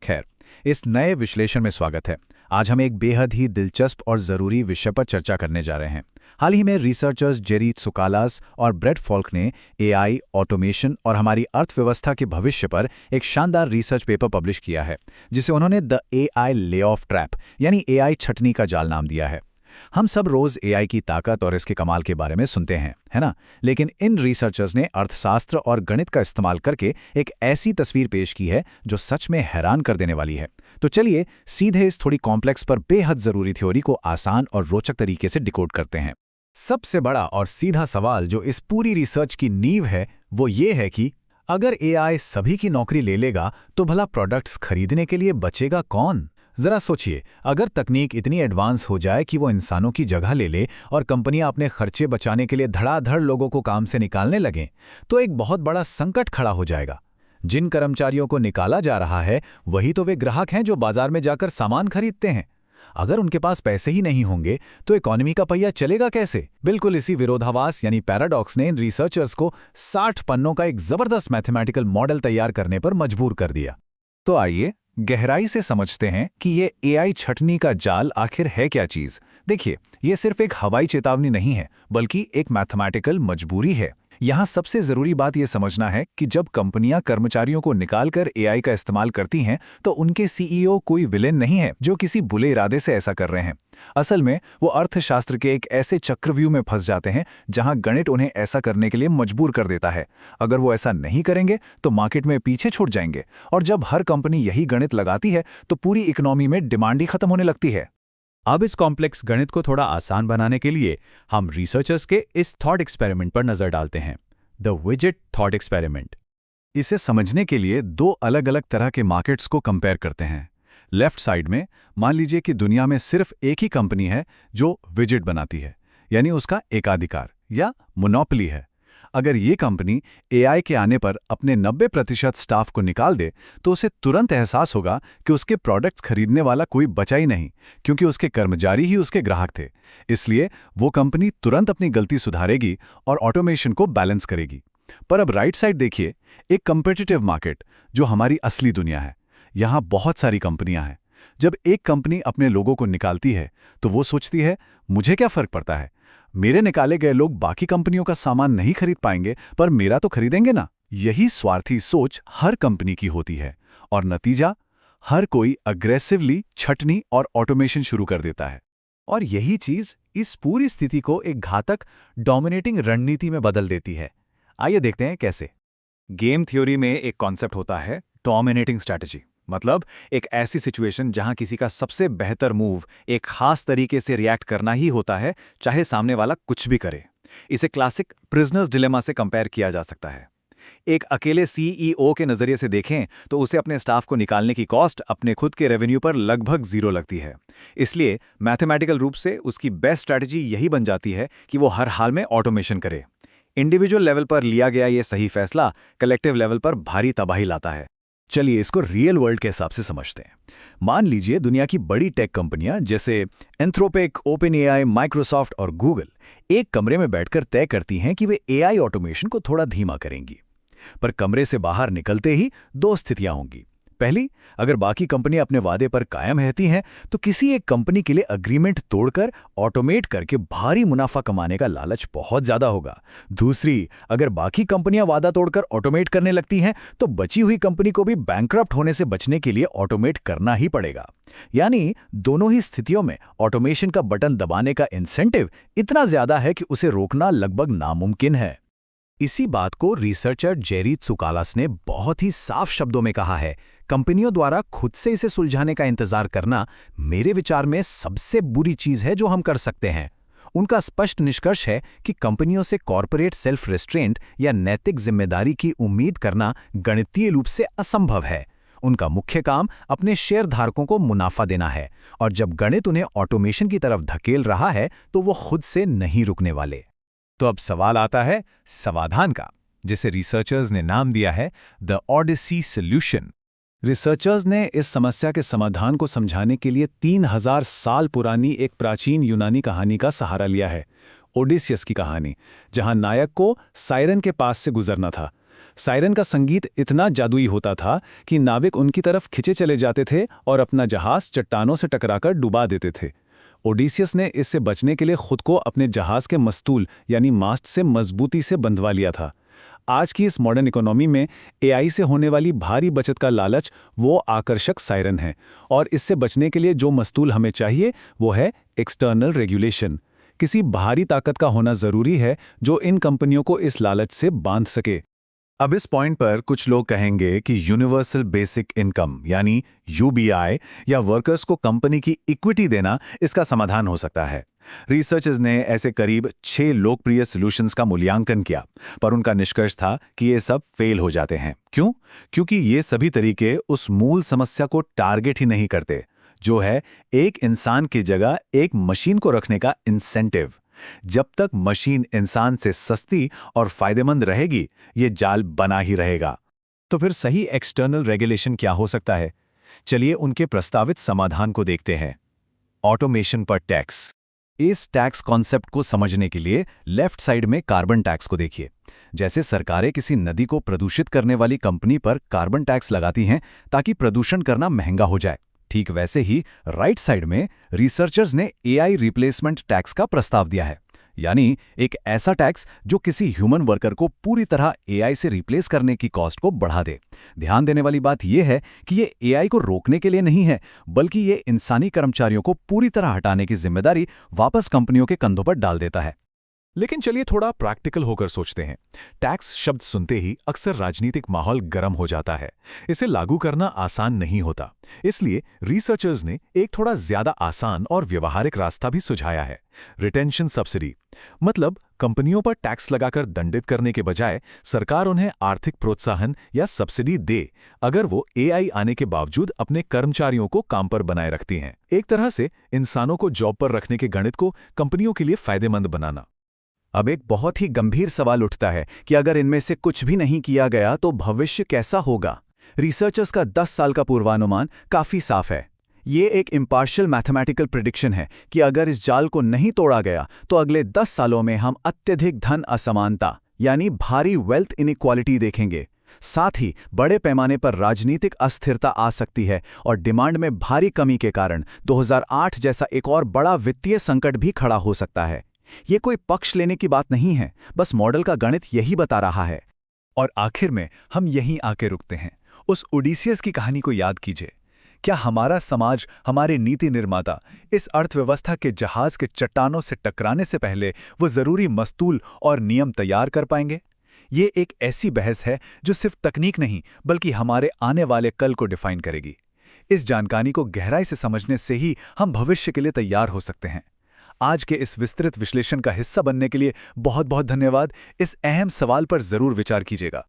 खैर, इस नए विश्लेषण में स्वागत है। आज हम एक बेहद ही दिलचस्प और ज़रूरी विषय पर चर्चा करने जा रहे हैं। हाल ही में रिसर्चर्स जेरी त्सुकालास और ब्रेट फॉल्क ने एआई, ऑटोमेशन और हमारी अर्थव्यवस्था के भविष्य पर एक शानदार रिसर्च पेपर पब्लिश किया है, जिसे उन्होंने the AI lay off trap यानी एआई छटनी का जाल नाम दिया है। हम सब रोज एआई की ताकत और इसके कमाल के बारे में सुनते हैं, है ना? लेकिन इन रिसर्चर्स ने अर्थशास्त्र और गणित का इस्तेमाल करके एक ऐसी तस्वीर पेश की है जो सच में हैरान कर देने वाली है। तो चलिए सीधे इस थोड़ी कॉम्प्लेक्स पर बेहद जरूरी थ्योरी को आसान और रोचक तरीके से डिकोड करते हैं। सबसे बड़ा और सीधा सवाल जो इस पूरी रिसर्च की नींव है वो ये है कि अगर एआई सभी की नौकरी ले लेगा तो भला प्रोडक्ट्स खरीदने के लिए बचेगा कौन? जरा सोचिए, अगर तकनीक इतनी एडवांस हो जाए कि वो इंसानों की जगह ले ले और कंपनियां अपने खर्चे बचाने के लिए धड़ाधड़ लोगों को काम से निकालने लगें, तो एक बहुत बड़ा संकट खड़ा हो जाएगा। जिन कर्मचारियों को निकाला जा रहा है वही तो वे ग्राहक हैं जो बाजार में जाकर सामान खरीदते हैं। अगर उनके पास पैसे ही नहीं होंगे तो इकोनॉमी का पहिया चलेगा कैसे? बिल्कुल इसी विरोधाभास यानी पैराडॉक्स ने इन रिसर्चर्स को 60 पन्नों का एक जबरदस्त मैथमेटिकल मॉडल तैयार करने पर मजबूर कर दिया। तो आइए गहराई से समझते हैं कि ये एआई छटनी का जाल आखिर है क्या चीज। देखिए, ये सिर्फ एक हवाई चेतावनी नहीं है, बल्कि एक मैथमेटिकल मजबूरी है। यहाँ सबसे जरूरी बात यह समझना है कि जब कंपनियां कर्मचारियों को निकालकर एआई का इस्तेमाल करती हैं, तो उनके सीईओ कोई विलेन नहीं है जो किसी बुरे इरादे से ऐसा कर रहे हैं। असल में वो अर्थशास्त्र के एक ऐसे चक्रव्यूह में फंस जाते हैं जहां गणित उन्हें ऐसा करने के लिए मजबूर कर देता है। अगर वो ऐसा नहीं करेंगे तो मार्केट में पीछे छूट जाएंगे, और जब हर कंपनी यही गणित लगाती है तो पूरी इकोनॉमी में डिमांड ही खत्म होने लगती है। अब इस कॉम्प्लेक्स गणित को थोड़ा आसान बनाने के लिए हम रिसर्चर्स के इस थॉट एक्सपेरिमेंट पर नजर डालते हैं, द विजेट थॉट एक्सपेरिमेंट। इसे समझने के लिए दो अलग अलग तरह के मार्केट्स को कंपेयर करते हैं। लेफ्ट साइड में मान लीजिए कि दुनिया में सिर्फ एक ही कंपनी है जो विजेट बनाती है, यानी उसका एकाधिकार या मोनोपोली है। अगर ये कंपनी एआई के आने पर अपने 90% स्टाफ को निकाल दे तो उसे तुरंत एहसास होगा कि उसके प्रोडक्ट्स खरीदने वाला कोई बचा ही नहीं, क्योंकि उसके कर्मचारी ही उसके ग्राहक थे। इसलिए वो कंपनी तुरंत अपनी गलती सुधारेगी और ऑटोमेशन को बैलेंस करेगी। पर अब राइट साइड देखिए, एक कॉम्पिटिटिव मार्केट जो हमारी असली दुनिया है। यहाँ बहुत सारी कंपनियां हैं। जब एक कंपनी अपने लोगों को निकालती है तो वो सोचती है, मुझे क्या फर्क पड़ता है, मेरे निकाले गए लोग बाकी कंपनियों का सामान नहीं खरीद पाएंगे पर मेरा तो खरीदेंगे ना। यही स्वार्थी सोच हर कंपनी की होती है, और नतीजा, हर कोई अग्रेसिवली छटनी और ऑटोमेशन शुरू कर देता है। और यही चीज इस पूरी स्थिति को एक घातक डोमिनेटिंग रणनीति में बदल देती है। आइए देखते हैं कैसे। गेम थ्योरी में एक कॉन्सेप्ट होता है डोमिनेटिंग स्ट्रैटेजी, मतलब एक ऐसी सिचुएशन जहां किसी का सबसे बेहतर मूव एक खास तरीके से रिएक्ट करना ही होता है, चाहे सामने वाला कुछ भी करे। इसे क्लासिक प्रिजनर्स डिलेमा से कंपेयर किया जा सकता है। एक अकेले सीईओ के नजरिए से देखें तो उसे अपने स्टाफ को निकालने की कॉस्ट अपने खुद के रेवेन्यू पर लगभग जीरो लगती है। इसलिए मैथमेटिकल रूप से उसकी बेस्ट स्ट्रैटेजी यही बन जाती है कि वो हर हाल में ऑटोमेशन करे। इंडिविजुअल लेवल पर लिया गया ये सही फैसला कलेक्टिव लेवल पर भारी तबाही लाता है। चलिए इसको रियल वर्ल्ड के हिसाब से समझते हैं। मान लीजिए दुनिया की बड़ी टेक कंपनियां जैसे एंथ्रोपिक, ओपनएआई, माइक्रोसॉफ्ट और गूगल एक कमरे में बैठकर तय करती हैं कि वे एआई ऑटोमेशन को थोड़ा धीमा करेंगी। पर कमरे से बाहर निकलते ही दो स्थितियां होंगी। पहली, अगर बाकी कंपनियां अपने वादे पर कायम रहती हैं तो किसी एक कंपनी के लिए अग्रीमेंट तोड़कर ऑटोमेट करके भारी मुनाफा कमाने का लालच बहुत ज्यादा होगा। दूसरी, अगर बाकी कंपनियां वादा तोड़कर ऑटोमेट करने लगती हैं तो बची हुई कंपनी को भी बैंकरप्ट होने से बचने के लिए ऑटोमेट करना ही पड़ेगा। यानी दोनों ही स्थितियों में ऑटोमेशन का बटन दबाने का इंसेंटिव इतना ज्यादा है कि उसे रोकना लगभग नामुमकिन है। इसी बात को रिसर्चर जेरी त्सुकालास ने बहुत ही साफ शब्दों में कहा है, कंपनियों द्वारा खुद से इसे सुलझाने का इंतजार करना मेरे विचार में सबसे बुरी चीज है जो हम कर सकते हैं। उनका स्पष्ट निष्कर्ष है कि कंपनियों से कॉर्पोरेट सेल्फ रेस्ट्रेंट या नैतिक जिम्मेदारी की उम्मीद करना गणितीय रूप से असंभव है। उनका मुख्य काम अपने शेयरधारकों को मुनाफा देना है, और जब गणित उन्हें ऑटोमेशन की तरफ धकेल रहा है तो वो खुद से नहीं रुकने वाले। तो अब सवाल आता है समाधान का, जिसे रिसर्चर्स ने नाम दिया है द ओडिसी सॉल्यूशन। रिसर्चर्स ने इस समस्या के समाधान को समझाने के लिए 3000 साल पुरानी एक प्राचीन यूनानी कहानी का सहारा लिया है, ओडिसियस की कहानी, जहां नायक को साइरन के पास से गुजरना था। सायरन का संगीत इतना जादुई होता था कि नाविक उनकी तरफ खिंचे चले जाते थे और अपना जहाज चट्टानों से टकराकर डुबा देते थे। ओडिसियस ने इससे बचने के लिए खुद को अपने जहाज के मस्तूल यानी मास्ट से मजबूती से बंधवा लिया था। आज की इस मॉडर्न इकोनॉमी में एआई से होने वाली भारी बचत का लालच वो आकर्षक सायरन है, और इससे बचने के लिए जो मस्तूल हमें चाहिए वो है एक्सटर्नल रेगुलेशन। किसी बाहरी ताकत का होना जरूरी है जो इन कंपनियों को इस लालच से बांध सके। अब इस पॉइंट पर कुछ लोग कहेंगे कि यूनिवर्सल बेसिक इनकम यानी यूबीआई या वर्कर्स को कंपनी की इक्विटी देना इसका समाधान हो सकता है। रिसर्चर्स ने ऐसे करीब 6 लोकप्रिय सॉल्यूशंस का मूल्यांकन किया, पर उनका निष्कर्ष था कि ये सब फेल हो जाते हैं। क्यों? क्योंकि ये सभी तरीके उस मूल समस्या को टारगेट ही नहीं करते, जो है एक इंसान की जगह एक मशीन को रखने का इंसेंटिव। जब तक मशीन इंसान से सस्ती और फायदेमंद रहेगी, ये जाल बना ही रहेगा। तो फिर सही एक्सटर्नल रेगुलेशन क्या हो सकता है? चलिए उनके प्रस्तावित समाधान को देखते हैं। ऑटोमेशन पर टैक्स। इस टैक्स कॉन्सेप्ट को समझने के लिए लेफ्ट साइड में कार्बन टैक्स को देखिए। जैसे सरकारें किसी नदी को प्रदूषित करने वाली कंपनी पर कार्बन टैक्स लगाती हैं ताकि प्रदूषण करना महंगा हो जाए, ठीक वैसे ही राइट साइड में रिसर्चर्स ने एआई रिप्लेसमेंट टैक्स का प्रस्ताव दिया है, यानी एक ऐसा टैक्स जो किसी ह्यूमन वर्कर को पूरी तरह एआई से रिप्लेस करने की कॉस्ट को बढ़ा दे। ध्यान देने वाली बात यह है कि ये एआई को रोकने के लिए नहीं है, बल्कि ये इंसानी कर्मचारियों को पूरी तरह हटाने की जिम्मेदारी वापस कंपनियों के कंधों पर डाल देता है। लेकिन चलिए थोड़ा प्रैक्टिकल होकर सोचते हैं। टैक्स शब्द सुनते ही अक्सर राजनीतिक माहौल गर्म हो जाता है। इसे लागू करना आसान नहीं होता। इसलिए रिसर्चर्स ने एक थोड़ा ज्यादा आसान और व्यवहारिक रास्ता भी सुझाया है, रिटेंशन सब्सिडी। मतलब कंपनियों पर टैक्स लगाकर दंडित करने के बजाय सरकार उन्हें आर्थिक प्रोत्साहन या सब्सिडी दे अगर वो एआई आने के बावजूद अपने कर्मचारियों को काम पर बनाए रखती हैं। एक तरह से इंसानों को जॉब पर रखने के गणित को कंपनियों के लिए फायदेमंद बनाना। अब एक बहुत ही गंभीर सवाल उठता है कि अगर इनमें से कुछ भी नहीं किया गया तो भविष्य कैसा होगा? रिसर्चर्स का 10 साल का पूर्वानुमान काफी साफ है। ये एक इम्पार्शियल मैथमेटिकल प्रिडिक्शन है कि अगर इस जाल को नहीं तोड़ा गया तो अगले 10 सालों में हम अत्यधिक धन असमानता यानी भारी वेल्थ इनइक्वालिटी देखेंगे। साथ ही बड़े पैमाने पर राजनीतिक अस्थिरता आ सकती है और डिमांड में भारी कमी के कारण 2008 जैसा एक और बड़ा वित्तीय संकट भी खड़ा हो सकता है। ये कोई पक्ष लेने की बात नहीं है, बस मॉडल का गणित यही बता रहा है। और आखिर में हम यहीं आके रुकते हैं। उस ओडिसियस की कहानी को याद कीजिए। क्या हमारा समाज, हमारे नीति निर्माता इस अर्थव्यवस्था के जहाज के चट्टानों से टकराने से पहले वो जरूरी मस्तूल और नियम तैयार कर पाएंगे? ये एक ऐसी बहस है जो सिर्फ तकनीक नहीं बल्कि हमारे आने वाले कल को डिफाइन करेगी। इस जानकारी को गहराई से समझने से ही हम भविष्य के लिए तैयार हो सकते हैं। आज के इस विस्तृत विश्लेषण का हिस्सा बनने के लिए बहुत बहुत धन्यवाद। इस अहम सवाल पर जरूर विचार कीजिएगा।